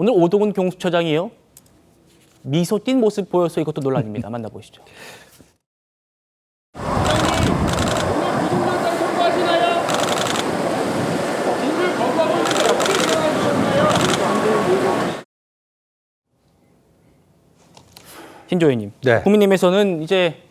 오늘 오동훈 공수처장이요. 미소 띈 모습 보여서 이것도 논란입니다. 만나보시죠. 신조혜님, 네. 국민의힘에서는 이제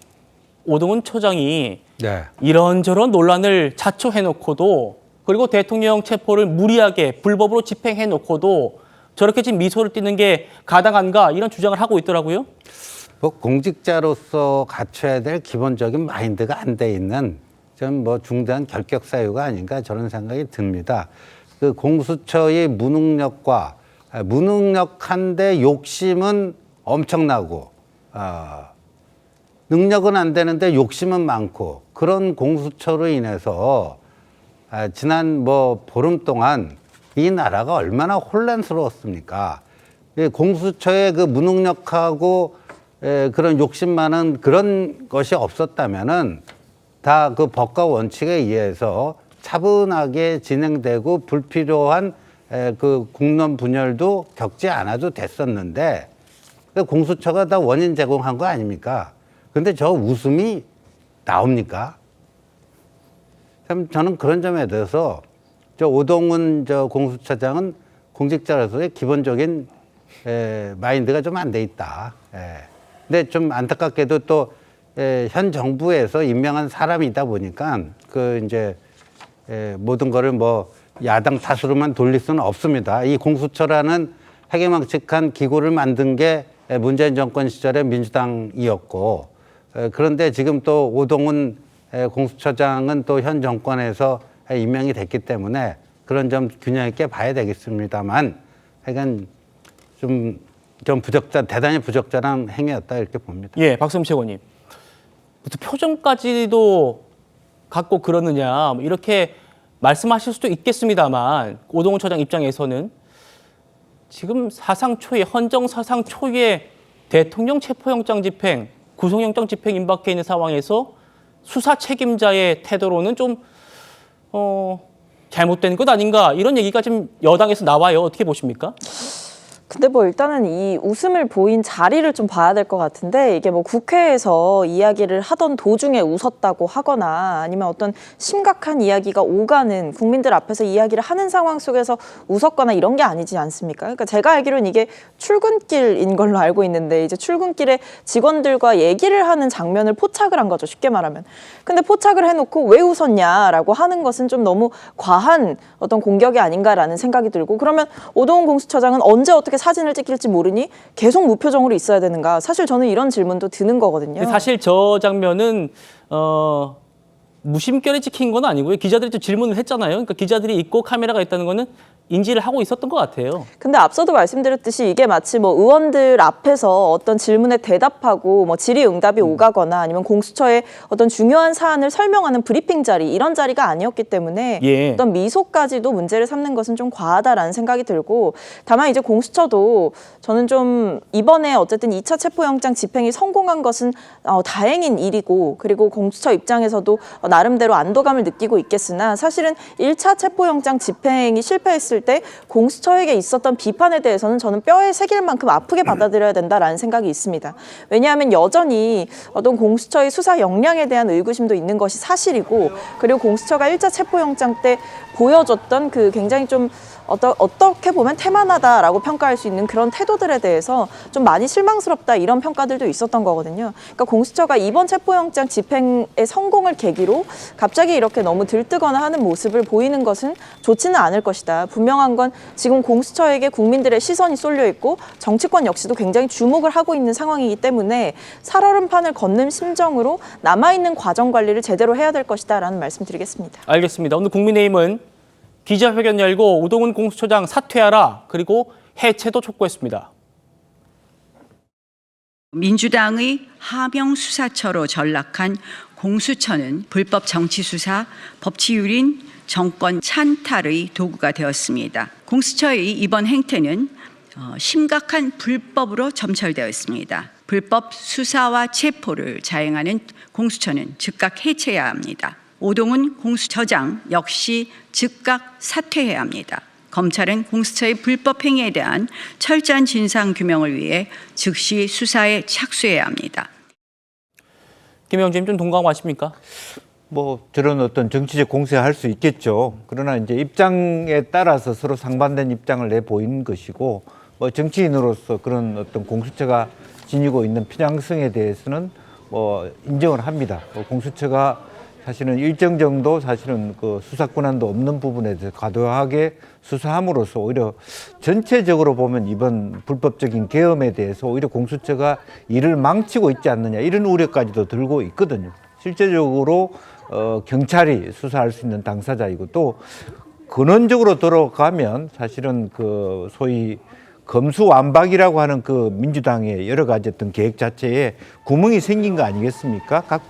오동훈 처장이 네. 이런저런 논란을 자초해놓고도 그리고 대통령 체포를 무리하게 불법으로 집행해놓고도 저렇게 지금 미소를 띠는 게 가당한가 이런 주장을 하고 있더라고요. 뭐 공직자로서 갖춰야 될 기본적인 마인드가 안 돼 있는 좀 뭐 중대한 결격 사유가 아닌가 저런 생각이 듭니다. 그 공수처의 무능력과 무능력한데 욕심은 엄청나고 능력은 안 되는데 욕심은 많고 그런 공수처로 인해서 지난 뭐 보름 동안 이 나라가 얼마나 혼란스러웠습니까? 공수처의 그 무능력하고 그런 욕심 많은 그런 것이 없었다면은 다 그 법과 원칙에 의해서 차분하게 진행되고 불필요한 그 국론 분열도 겪지 않아도 됐었는데 공수처가 다 원인 제공한 거 아닙니까? 근데 저 웃음이 나옵니까? 참 저는 그런 점에 대해서 저 오동훈 저 공수처장은 공직자로서의 기본적인 마인드가 좀 안 돼 있다. 근데 좀 안타깝게도 또 현 정부에서 임명한 사람이다 보니까 그 이제 모든 거를 뭐 야당 탓으로만 돌릴 수는 없습니다. 이 공수처라는 해괴망측한 기구를 만든 게 문재인 정권 시절에 민주당이었고 그런데 지금 또 오동훈 공수처장은 또 현 정권에서 임명이 됐기 때문에 그런 점 균형 있게 봐야 되겠습니다만 하여간 좀 대단히 부적절한 행위였다 이렇게 봅니다. 예, 박수흠 최고님. 무슨 표정까지도 갖고 그러느냐 뭐 이렇게 말씀하실 수도 있겠습니다만 오동훈 처장 입장에서는 지금 사상 초유의 헌정 사상 초유의 대통령 체포영장 집행, 구속영장 집행 임박해 있는 상황에서 수사 책임자의 태도로는 좀 잘못된 것 아닌가 이런 얘기가 지금 여당에서 나와요. 어떻게 보십니까? 근데 뭐 일단은 이 웃음을 보인 자리를 좀 봐야 될 것 같은데 이게 뭐 국회에서 이야기를 하던 도중에 웃었다고 하거나 아니면 어떤 심각한 이야기가 오가는 국민들 앞에서 이야기를 하는 상황 속에서 웃었거나 이런 게 아니지 않습니까? 그러니까 제가 알기로는 이게 출근길인 걸로 알고 있는데 이제 출근길에 직원들과 얘기를 하는 장면을 포착을 한 거죠. 쉽게 말하면. 근데 포착을 해놓고 왜 웃었냐라고 하는 것은 좀 너무 과한 어떤 공격이 아닌가라는 생각이 들고 그러면 오동훈 공수처장은 언제 어떻게 사진을 찍힐지 모르니 계속 무표정으로 있어야 되는가? 사실 저는 이런 질문도 드는 거거든요. 사실 저 장면은 무심결에 찍힌 건 아니고요. 기자들이 좀 질문을 했잖아요. 그러니까 기자들이 있고 카메라가 있다는 거는 인지를 하고 있었던 것 같아요. 근데 앞서도 말씀드렸듯이 이게 마치 뭐 의원들 앞에서 어떤 질문에 대답하고 뭐 질의응답이 오가거나 아니면 공수처의 어떤 중요한 사안을 설명하는 브리핑 자리 이런 자리가 아니었기 때문에 예. 어떤 미소까지도 문제를 삼는 것은 좀 과하다라는 생각이 들고 다만 이제 공수처도 저는 좀 이번에 어쨌든 2차 체포영장 집행이 성공한 것은 다행인 일이고 그리고 공수처 입장에서도 나름대로 안도감을 느끼고 있겠으나 사실은 1차 체포영장 집행이 실패했을 때 공수처에게 있었던 비판에 대해서는 저는 뼈에 새길 만큼 아프게 받아들여야 된다라는 생각이 있습니다. 왜냐하면 여전히 어떤 공수처의 수사 역량에 대한 의구심도 있는 것이 사실이고 그리고 공수처가 1차 체포영장 때 보여줬던 그 굉장히 좀 어떻게 보면 태만하다라고 평가할 수 있는 그런 태도들에 대해서 좀 많이 실망스럽다 이런 평가들도 있었던 거거든요. 그러니까 공수처가 이번 체포영장 집행의 성공을 계기로 갑자기 이렇게 너무 들뜨거나 하는 모습을 보이는 것은 좋지는 않을 것이다. 분명한 건 지금 공수처에게 국민들의 시선이 쏠려 있고 정치권 역시도 굉장히 주목을 하고 있는 상황이기 때문에 살얼음판을 걷는 심정으로 남아있는 과정 관리를 제대로 해야 될 것이다라는 말씀드리겠습니다. 알겠습니다. 오늘 국민의힘은 기자회견 열고 오동훈 공수처장 사퇴하라 그리고 해체도 촉구했습니다. 민주당의 하명 수사처로 전락한 공수처는 불법 정치수사, 법치유린, 정권 찬탈의 도구가 되었습니다. 공수처의 이번 행태는 심각한 불법으로 점철되어 있습니다. 불법 수사와 체포를 자행하는 공수처는 즉각 해체해야 합니다. 오동훈 공수처장 역시 즉각 사퇴해야 합니다. 검찰은 공수처의 불법 행위에 대한 철저한 진상 규명을 위해 즉시 수사에 착수해야 합니다. 김영준 좀 동감하십니까? 뭐 저런 어떤 정치적 공세할 수 있겠죠. 그러나 이제 입장에 따라서 서로 상반된 입장을 내 보이는 것이고, 뭐 정치인으로서 그런 어떤 공수처가 지니고 있는 편향성에 대해서는 뭐 인정을 합니다. 공수처가 사실은 일정 정도 사실은 그 수사 권한도 없는 부분에 대해서 과도하게 수사함으로써 오히려 전체적으로 보면 이번 불법적인 계엄에 대해서 오히려 공수처가 일을 망치고 있지 않느냐 이런 우려까지도 들고 있거든요. 실제적으로 경찰이 수사할 수 있는 당사자이고 또 근원적으로 들어가면 사실은 그 소위 검수완박이라고 하는 그 민주당의 여러 가지 어떤 계획 자체에 구멍이 생긴 거 아니겠습니까? 각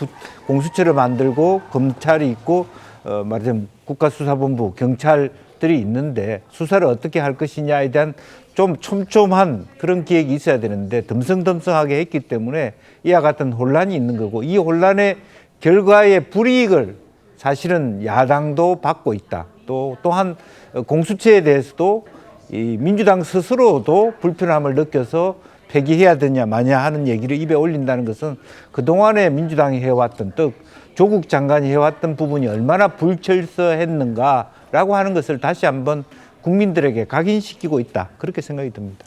공수처를 만들고 검찰이 있고 말하자면 국가수사본부, 경찰들이 있는데 수사를 어떻게 할 것이냐에 대한 좀 촘촘한 그런 계획이 있어야 되는데 덤성덤성하게 했기 때문에 이와 같은 혼란이 있는 거고 이 혼란의 결과의 불이익을 사실은 야당도 받고 있다. 또한 공수처에 대해서도 이 민주당 스스로도 불편함을 느껴서 폐기해야 되냐 마냐 하는 얘기를 입에 올린다는 것은 그동안에 민주당이 해왔던 또 조국 장관이 해왔던 부분이 얼마나 불철저했는가라고 하는 것을 다시 한번 국민들에게 각인시키고 있다. 그렇게 생각이 듭니다.